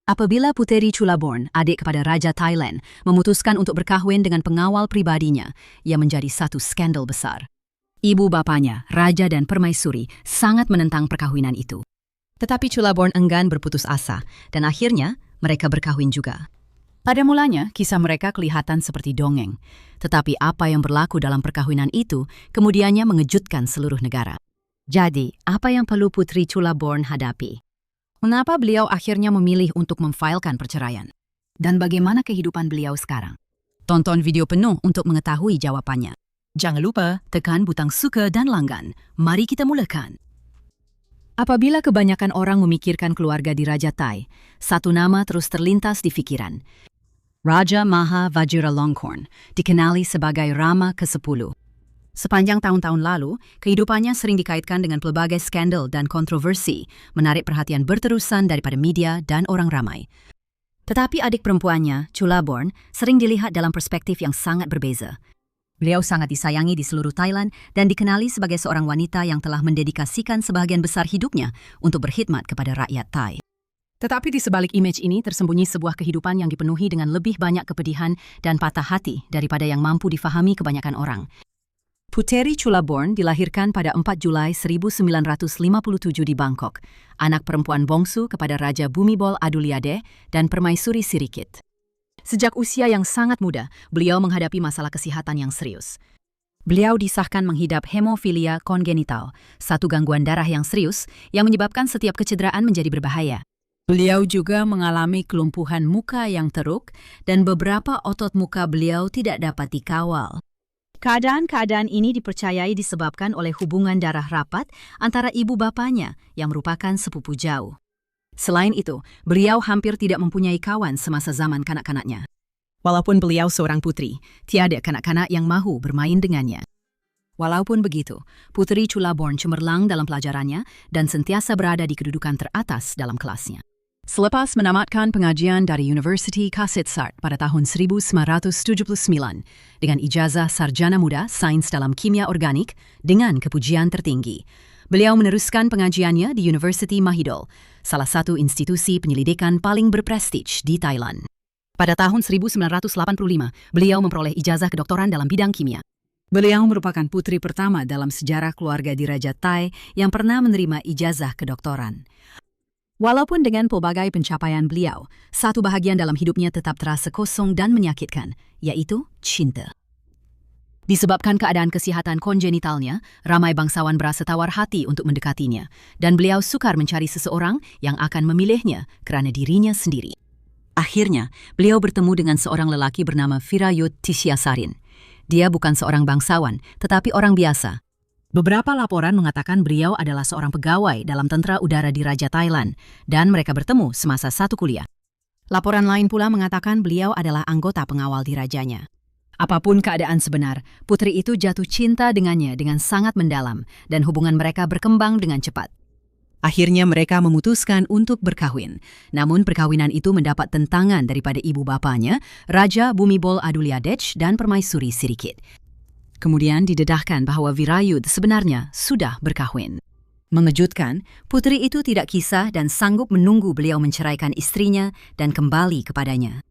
Apabila Puteri Chulaborn, adik kepada Raja Thailand, memutuskan untuk berkahwin dengan pengawal pribadinya, ia menjadi satu skandal besar. Ibu bapanya, Raja dan Permaisuri, sangat menentang perkawinan itu. Tetapi Chulaborn enggan berputus asa, dan akhirnya mereka berkahwin juga. Pada mulanya, kisah mereka kelihatan seperti dongeng. Tetapi apa yang berlaku dalam perkawinan itu kemudiannya mengejutkan seluruh negara. Jadi, apa yang perlu Putri Chulaborn hadapi? Mengapa beliau akhirnya memilih untuk memfailkan perceraian? Dan bagaimana kehidupan beliau sekarang? Tonton video penuh untuk mengetahui jawabannya. Jangan lupa tekan butang suka dan langgan. Mari kita mulakan. Apabila kebanyakan orang memikirkan keluarga di Raja Thai, satu nama terus terlintas di pikiran. Raja Maha Vajiralongkorn, dikenali sebagai Rama ke-10. Sepanjang tahun-tahun lalu, kehidupannya sering dikaitkan dengan pelbagai skandal dan kontroversi, menarik perhatian berterusan daripada media dan orang ramai. Tetapi adik perempuannya, Chulaborn, sering dilihat dalam perspektif yang sangat berbeza. Beliau sangat disayangi di seluruh Thailand dan dikenali sebagai seorang wanita yang telah mendedikasikan sebahagian besar hidupnya untuk berkhidmat kepada rakyat Thai. Tetapi di sebalik image ini tersembunyi sebuah kehidupan yang dipenuhi dengan lebih banyak kepedihan dan patah hati daripada yang mampu difahami kebanyakan orang. Puteri Chulaborn dilahirkan pada 4 Julai 1957 di Bangkok, anak perempuan bongsu kepada Raja Bhumibol Adulyadej dan Permaisuri Sirikit. Sejak usia yang sangat muda, beliau menghadapi masalah kesehatan yang serius. Beliau disahkan mengidap hemofilia kongenital, satu gangguan darah yang serius yang menyebabkan setiap kecederaan menjadi berbahaya. Beliau juga mengalami kelumpuhan muka yang teruk dan beberapa otot muka beliau tidak dapat dikawal. Keadaan-keadaan ini dipercayai disebabkan oleh hubungan darah rapat antara ibu bapanya yang merupakan sepupu jauh. Selain itu, beliau hampir tidak mempunyai kawan semasa zaman kanak-kanaknya. Walaupun beliau seorang putri, tiada kanak-kanak yang mahu bermain dengannya. Walaupun begitu, Puteri Chulaborn cemerlang dalam pelajarannya dan sentiasa berada di kedudukan teratas dalam kelasnya. Selepas menamatkan pengajian dari University Kasetsart pada tahun 1979 dengan ijazah sarjana muda sains dalam kimia organik dengan kepujian tertinggi, beliau meneruskan pengajiannya di University Mahidol, salah satu institusi penyelidikan paling berprestij di Thailand. Pada tahun 1985, beliau memperoleh ijazah kedoktoran dalam bidang kimia. Beliau merupakan putri pertama dalam sejarah keluarga di Raja Thai yang pernah menerima ijazah kedoktoran. Walaupun dengan pelbagai pencapaian beliau, satu bahagian dalam hidupnya tetap terasa kosong dan menyakitkan, yaitu cinta. Disebabkan keadaan kesihatan kongenitalnya, ramai bangsawan berasa tawar hati untuk mendekatinya, dan beliau sukar mencari seseorang yang akan memilihnya kerana dirinya sendiri. Akhirnya, beliau bertemu dengan seorang lelaki bernama Virayut Tisiasarin. Dia bukan seorang bangsawan, tetapi orang biasa. Beberapa laporan mengatakan beliau adalah seorang pegawai dalam tentera udara di Raja Thailand, dan mereka bertemu semasa satu kuliah. Laporan lain pula mengatakan beliau adalah anggota pengawal di rajanya. Apapun keadaan sebenar, putri itu jatuh cinta dengannya dengan sangat mendalam, dan hubungan mereka berkembang dengan cepat. Akhirnya mereka memutuskan untuk berkahwin, namun perkawinan itu mendapat tentangan daripada ibu bapanya, Raja Bhumibol Adulyadej dan Permaisuri Sirikit. Kemudian didedahkan bahawa Virayut sebenarnya sudah berkahwin. Mengejutkan, putri itu tidak kisah dan sanggup menunggu beliau menceraikan istrinya dan kembali kepadanya.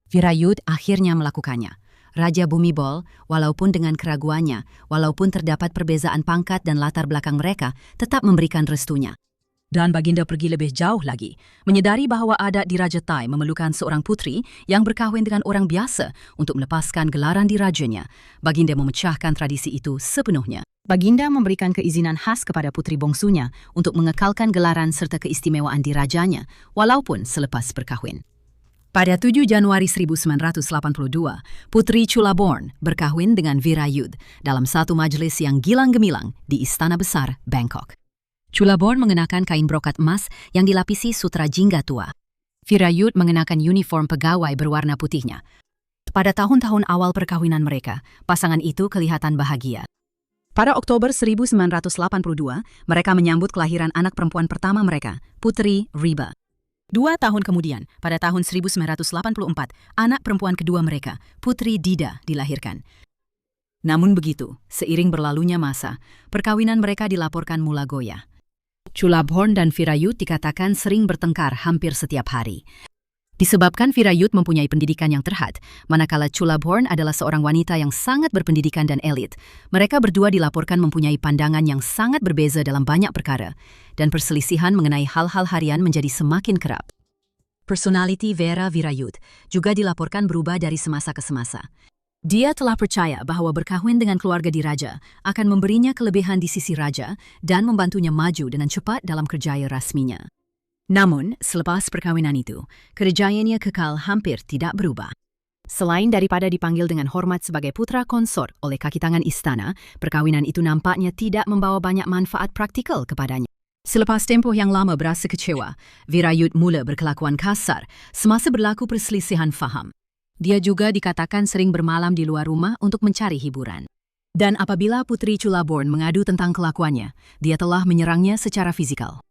Virayut akhirnya melakukannya. Raja Bhumibol, walaupun dengan keraguannya, walaupun terdapat perbezaan pangkat dan latar belakang mereka, tetap memberikan restunya. Dan Baginda pergi lebih jauh lagi, menyedari bahawa adat di Raja Thai memerlukan seorang putri yang berkahwin dengan orang biasa untuk melepaskan gelaran di rajanya. Baginda memecahkan tradisi itu sepenuhnya. Baginda memberikan keizinan khas kepada putri bongsunya untuk mengekalkan gelaran serta keistimewaan di rajanya, walaupun selepas berkahwin. Pada 7 Januari 1982, Putri Chulaborn berkahwin dengan Virayut dalam satu majlis yang gilang gemilang di Istana Besar, Bangkok. Chulaborn mengenakan kain brokat emas yang dilapisi sutra jingga tua. Virayut mengenakan uniform pegawai berwarna putihnya. Pada tahun-tahun awal perkawinan mereka, pasangan itu kelihatan bahagia. Pada Oktober 1982, mereka menyambut kelahiran anak perempuan pertama mereka, Putri Riba. 2 tahun kemudian, pada tahun 1984, anak perempuan kedua mereka, Putri Dida, dilahirkan. Namun begitu, seiring berlalunya masa, perkawinan mereka dilaporkan mula goyah. Chulaborn dan Virayut dikatakan sering bertengkar hampir setiap hari. Disebabkan Virayut mempunyai pendidikan yang terhad, manakala Chulaborn adalah seorang wanita yang sangat berpendidikan dan elit. Mereka berdua dilaporkan mempunyai pandangan yang sangat berbeza dalam banyak perkara, dan perselisihan mengenai hal-hal harian menjadi semakin kerap. Personality Vera Virayut juga dilaporkan berubah dari semasa ke semasa. Dia telah percaya bahwa berkahwin dengan keluarga diraja akan memberinya kelebihan di sisi raja dan membantunya maju dengan cepat dalam kerjaya rasminya. Namun, selepas perkawinan itu, kerjayaannya kekal hampir tidak berubah. Selain daripada dipanggil dengan hormat sebagai putra konsort oleh kaki tangan istana, perkawinan itu nampaknya tidak membawa banyak manfaat praktikal kepadanya. Selepas tempoh yang lama berasa kecewa, Virayut mula berkelakuan kasar semasa berlaku perselisihan faham. Dia juga dikatakan sering bermalam di luar rumah untuk mencari hiburan. Dan apabila Putri Chulaborn mengadu tentang kelakuannya, dia telah menyerangnya secara fisikal.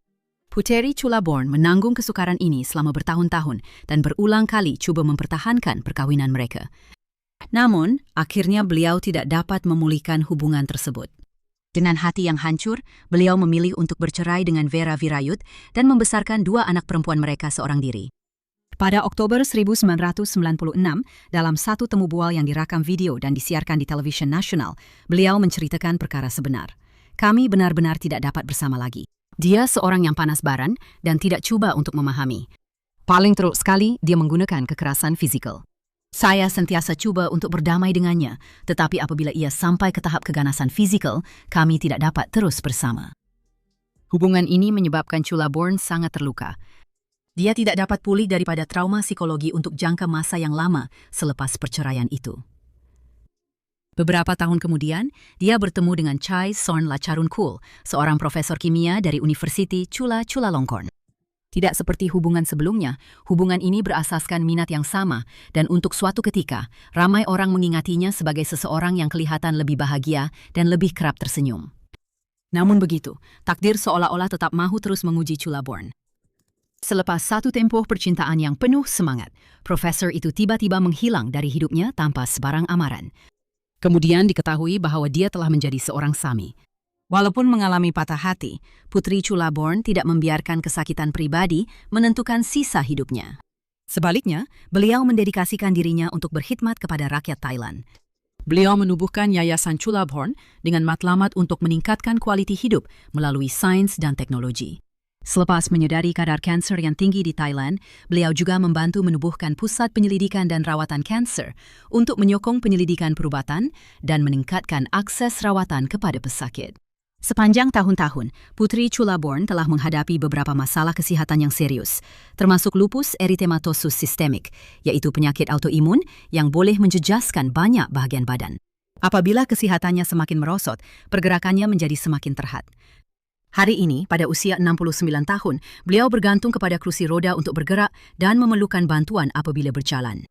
Puteri Chulaborn menanggung kesukaran ini selama bertahun-tahun dan berulang kali cuba mempertahankan perkawinan mereka. Namun, akhirnya beliau tidak dapat memulihkan hubungan tersebut. Dengan hati yang hancur, beliau memilih untuk bercerai dengan Vera Virayut dan membesarkan dua anak perempuan mereka seorang diri. Pada Oktober 1996, dalam satu temu bual yang direkam video dan disiarkan di televisi nasional, beliau menceritakan perkara sebenar. Kami benar-benar tidak dapat bersama lagi. Dia seorang yang panas baran dan tidak cuba untuk memahami. Paling teruk sekali, dia menggunakan kekerasan fisikal. Saya sentiasa cuba untuk berdamai dengannya, tetapi apabila ia sampai ke tahap keganasan fisikal, kami tidak dapat terus bersama. Hubungan ini menyebabkan Chulaborn sangat terluka. Dia tidak dapat pulih daripada trauma psikologi untuk jangka masa yang lama selepas perceraian itu. Beberapa tahun kemudian, dia bertemu dengan Chai Sornlacharunkul, seorang profesor kimia dari Universiti Chulalongkorn. Tidak seperti hubungan sebelumnya, hubungan ini berasaskan minat yang sama, dan untuk suatu ketika, ramai orang mengingatinya sebagai seseorang yang kelihatan lebih bahagia dan lebih kerap tersenyum. Namun begitu, takdir seolah-olah tetap mahu terus menguji Chulaborn. Selepas satu tempoh percintaan yang penuh semangat, profesor itu tiba-tiba menghilang dari hidupnya tanpa sebarang amaran. Kemudian diketahui bahwa dia telah menjadi seorang sami. Walaupun mengalami patah hati, Putri Chulaborn tidak membiarkan kesakitan pribadi menentukan sisa hidupnya. Sebaliknya, beliau mendedikasikan dirinya untuk berkhidmat kepada rakyat Thailand. Beliau menubuhkan Yayasan Chulaborn dengan matlamat untuk meningkatkan kualiti hidup melalui sains dan teknologi. Selepas menyadari kadar kanser yang tinggi di Thailand, beliau juga membantu menubuhkan pusat penyelidikan dan rawatan kanser untuk menyokong penyelidikan perubatan dan meningkatkan akses rawatan kepada pesakit. Sepanjang tahun-tahun, Putri Chulaborn telah menghadapi beberapa masalah kesihatan yang serius, termasuk lupus eritematosus sistemik, yaitu penyakit autoimun yang boleh menjejaskan banyak bahagian badan. Apabila kesehatannya semakin merosot, pergerakannya menjadi semakin terhad. Hari ini, pada usia 69 tahun, beliau bergantung kepada kerusi roda untuk bergerak dan memerlukan bantuan apabila berjalan.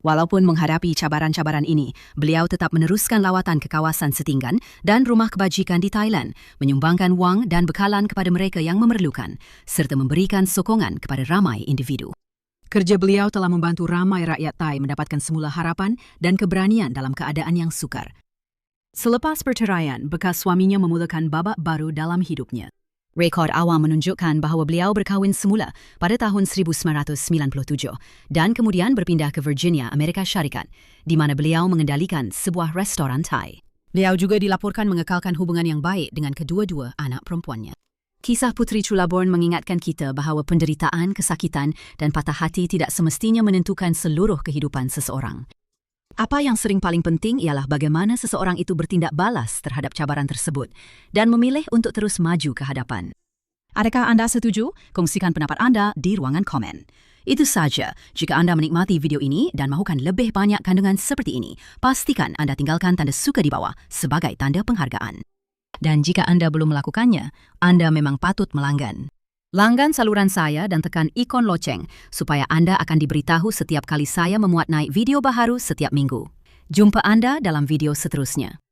Walaupun menghadapi cabaran-cabaran ini, beliau tetap meneruskan lawatan ke kawasan setinggan dan rumah kebajikan di Thailand, menyumbangkan wang dan bekalan kepada mereka yang memerlukan, serta memberikan sokongan kepada ramai individu. Kerja beliau telah membantu ramai rakyat Thai mendapatkan semula harapan dan keberanian dalam keadaan yang sukar. Selepas perceraian, bekas suaminya memulakan babak baru dalam hidupnya. Rekod awal menunjukkan bahawa beliau berkahwin semula pada tahun 1997 dan kemudian berpindah ke Virginia, Amerika Syarikat, di mana beliau mengendalikan sebuah restoran Thai. Beliau juga dilaporkan mengekalkan hubungan yang baik dengan kedua-dua anak perempuannya. Kisah Putri Chulaborn mengingatkan kita bahawa penderitaan, kesakitan dan patah hati tidak semestinya menentukan seluruh kehidupan seseorang. Apa yang sering paling penting ialah bagaimana seseorang itu bertindak balas terhadap cabaran tersebut dan memilih untuk terus maju ke hadapan. Adakah anda setuju? Kongsikan pendapat anda di ruangan komen. Itu saja. Jika anda menikmati video ini dan mahukan lebih banyak kandungan seperti ini, pastikan anda tinggalkan tanda suka di bawah sebagai tanda penghargaan. Dan jika anda belum melakukannya, anda memang patut melanggan. Langgan saluran saya dan tekan ikon loceng supaya anda akan diberitahu setiap kali saya memuat naik video baharu setiap minggu. Jumpa anda dalam video seterusnya.